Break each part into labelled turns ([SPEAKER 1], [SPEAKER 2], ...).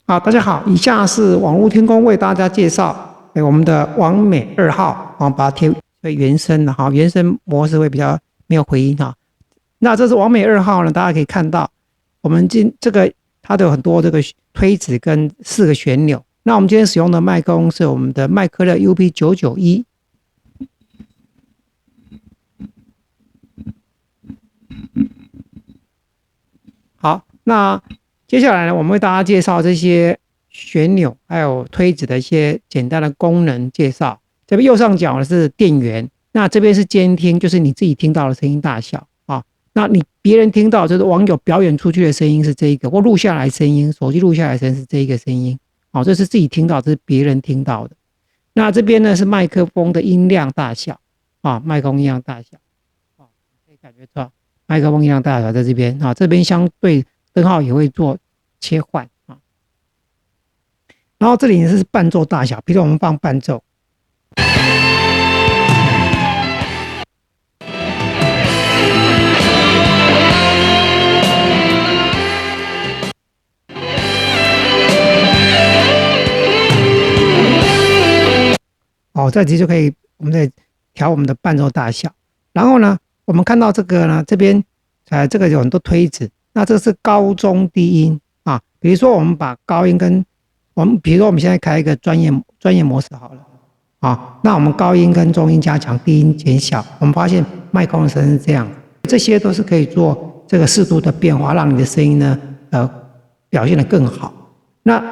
[SPEAKER 1] 好，大家好，以下是网络天空为大家介绍，我们的王美2号，把它贴为原声的哈，原声模式会比较没有回音哈。那这是王美2号呢，大家可以看到，我们这个它有很多这个推子跟4个旋钮。那我们今天使用的麦克风是我们的麦克勒 UP991。好，那接下来呢，我们为大家介绍这些旋钮还有推子的一些简单的功能介绍。这边右上角呢是电源，那这边是监听，就是你自己听到的声音大小啊。那你别人听到就是网友表演出去的声音是这一个，或录下来声音，手机录下来声音是这一个声音，哦，这是自己听到，这是别人听到的。那这边呢是麦克风的音量大小啊，麦克风音量大小啊，可以感觉到麦克风音量大小在这边啊，这边相对灯号也会做切换啊。然后这里是伴奏大小，比如我们放伴奏。哦，这里就可以，我们再调我们的伴奏大小。然后呢，我们看到这个呢，这边这个有很多推子，那这是高中低音啊。比如说我们把高音跟比如说我们现在开一个专业模式好了啊，那我们高音跟中音加强，低音减小，我们发现麦克风的声音是这样，这些都是可以做这个适度的变化，让你的声音呢表现得更好。那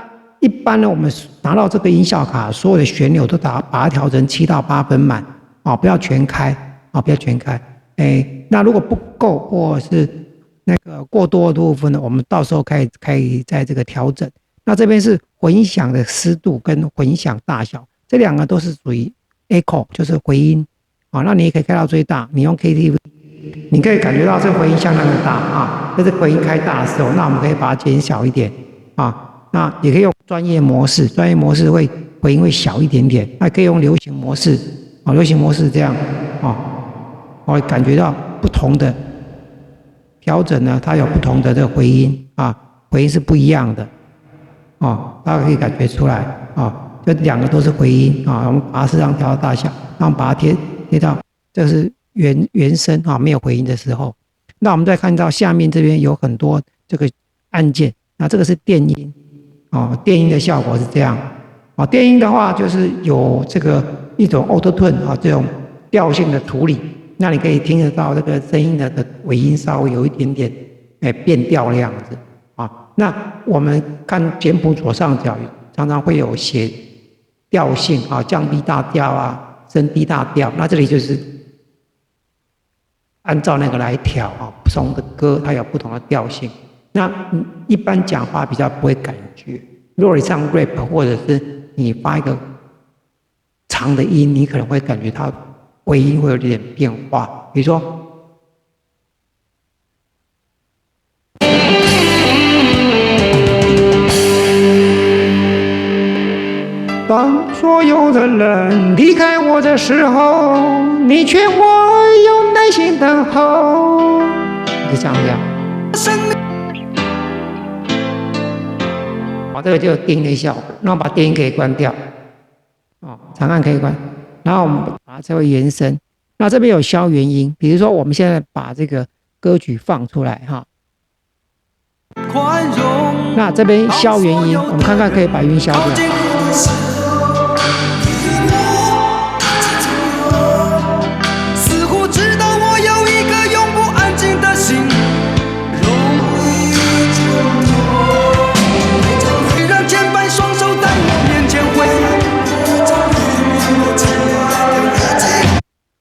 [SPEAKER 1] 一般呢，我们拿到这个音效卡，所有的旋钮都把它调成7到8分满啊，不要全开啊，不要全开。那如果不够或者是那个过多的部分呢，我们到时候可以在这个调整。那这边是混响的湿度跟混响大小，这两个都是属于 echo， 就是回音啊。那你也可以开到最大，你用 KTV， 你可以感觉到这个回音相当的大啊。这是回音开大的时候，那我们可以把它减小一点啊。那也可以用专业模式，专业模式回音会小一点点。那可以用流行模式啊，流行模式这样啊，会感觉到不同的调整呢，它有不同的这个回音啊，回音是不一样的啊，大家可以感觉出来啊。这两个都是回音啊，我们把它适当调到大小，然后把它贴到这是原声啊，没有回音的时候。那我们再看到下面这边有很多这个按键，那这个是电音。哦，电音的效果是这样。哦，电音的话就是有这个一种 auto tune 啊，这种调性的处理，那你可以听得到这个声音的尾音稍微有一点点变调的样子啊。那我们看简谱左上角常常会有写调性啊，降 B 大调啊，升 D 大调，那这里就是按照那个来调啊，不同的歌它有不同的调性。那一般讲话比较不会感觉，如果你唱 rap 或者是你发一个长的音，你可能会感觉到尾音会有点变化，比如说，当所有的人离开我的时候，你劝我有耐心等候，就这样。好，这个就有电音的效果。那我把电音可以关掉，哦，长按可以关。然后我们把它称为原声。那这边有消原音，比如说我们现在把这个歌曲放出来哈。那这边消原音，我们看看可以把音消掉。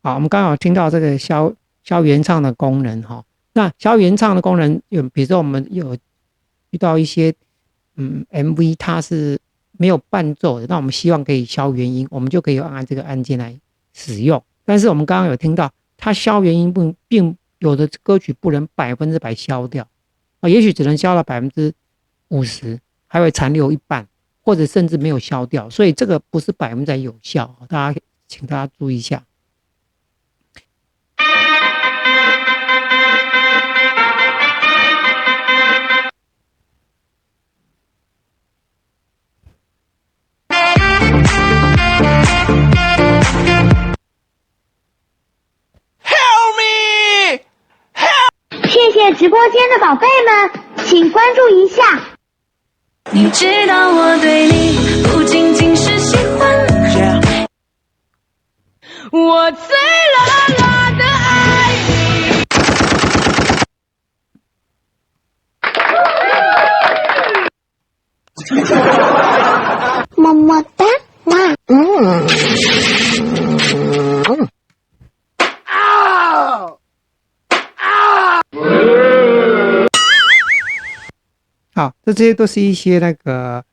[SPEAKER 1] 好，我们刚好听到这个消原唱的功能哈。那消原唱的功能比如说我们有遇到一些MV 它是没有伴奏的，那我们希望可以消原音，我们就可以按这个按键来使用。但是我们刚刚有听到它消原音并有的歌曲不能100%消掉啊，也许只能消到50%，还会残留一半，或者甚至没有消掉，所以这个不是100%有效，请大家注意一下。
[SPEAKER 2] 谢直播间的宝贝们，请关注一下。
[SPEAKER 3] 你知道我对你不仅仅是喜欢，我最辣辣的爱你。
[SPEAKER 2] 么么哒，
[SPEAKER 1] 好，这些都是一些那个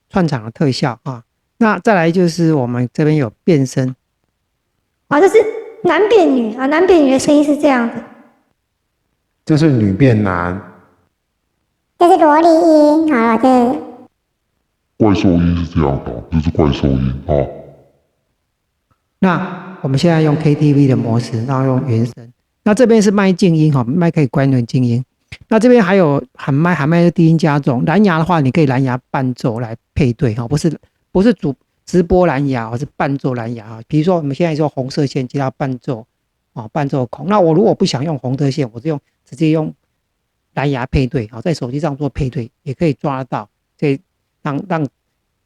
[SPEAKER 1] 串场的特效啊。那再来就是我们这边有变声，
[SPEAKER 4] 这是男变女啊，男变女的声音是这样的，
[SPEAKER 5] 这是女变男，
[SPEAKER 2] 这是萝莉音，好了，这
[SPEAKER 6] 怪兽音是这样的，这是怪兽音啊。
[SPEAKER 1] 那我们现在用 KTV 的模式，然后用原声。那这边是麦静音哈，麦可以关成静音。那这边还有喊麦，喊麦是低音加重。蓝牙的话，你可以蓝牙伴奏来配对哈，不是直播蓝牙，而是伴奏蓝牙啊。比如说我们现在说红色线接到伴奏啊，伴奏孔。那我如果不想用红色线，我就直接用蓝牙配对啊，在手机上做配对也可以抓得到，所以让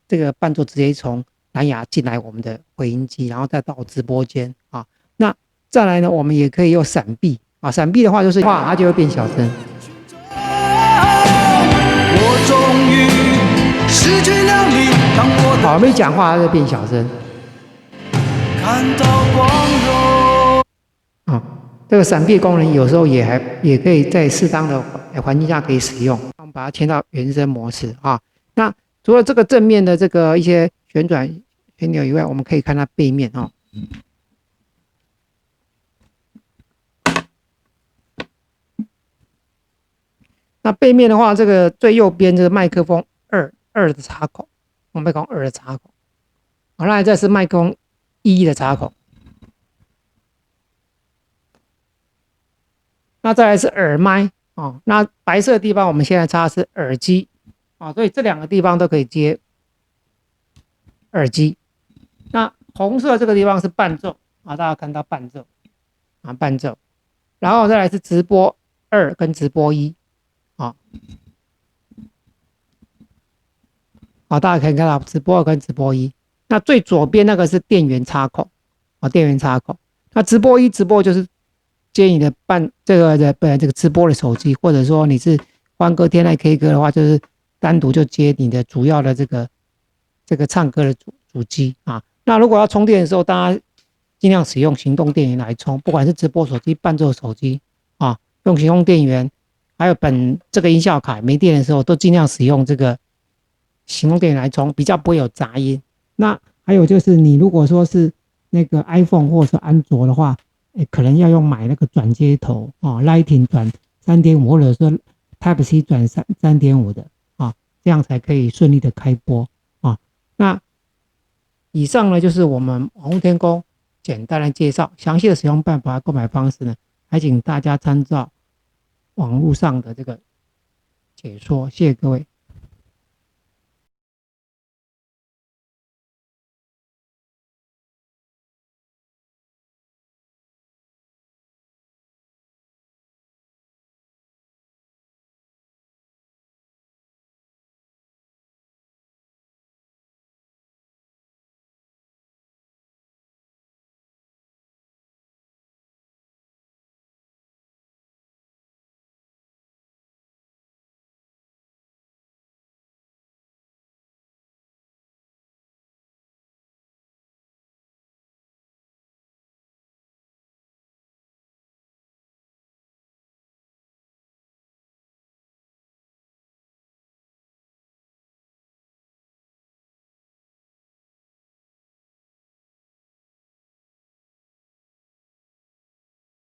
[SPEAKER 1] 这个伴奏直接从蓝牙进来我们的回音机，然后再到直播间啊。那再来呢，我们也可以用闪避啊，闪避的话就是话它就会变小声。
[SPEAKER 7] 我终于失去了你，当我
[SPEAKER 1] 好，没讲话它就变小声。
[SPEAKER 7] 看到光荣。
[SPEAKER 1] 啊，这个闪避功能有时候也可以在适当的环境下可以使用。我们把它切到原声模式啊。那除了这个正面的这个一些旋转旋钮以外，我们可以看它背面啊。那背面的话，这个最右边这个麦克风二的插口，麦克风2的插口，好，那这是麦克风1的插口，那再来是耳麦哦，那白色的地方我们现在插的是耳机啊，所以这两个地方都可以接耳机。那红色这个地方是伴奏啊，大家看到伴奏啊，伴奏，然后再来是直播2跟直播1。好，大家可以看到直播2跟直播1。那最左边那个是电源插口啊，电源插口。那直播1直播就是接你的这个直播的手机，或者说你是欢歌天籁 K 歌的话，就是单独就接你的主要的这个唱歌的主机啊。那如果要充电的时候，大家尽量使用行动电源来充，不管是直播手机、伴奏手机啊，用行动电源。还有这个音效卡没电的时候，都尽量使用这个行动电源来充，比较不会有杂音。那还有就是你如果说是那个 iPhone 或者是安卓的话，可能要买那个转接头啊 ，Lightning 转3.5或者说 Type C 转3.5的啊，这样才可以顺利的开播啊。那以上呢就是我们网络天工简单的介绍，详细的使用办法、购买方式呢，还请大家参照网络上的这个解说，谢谢各位。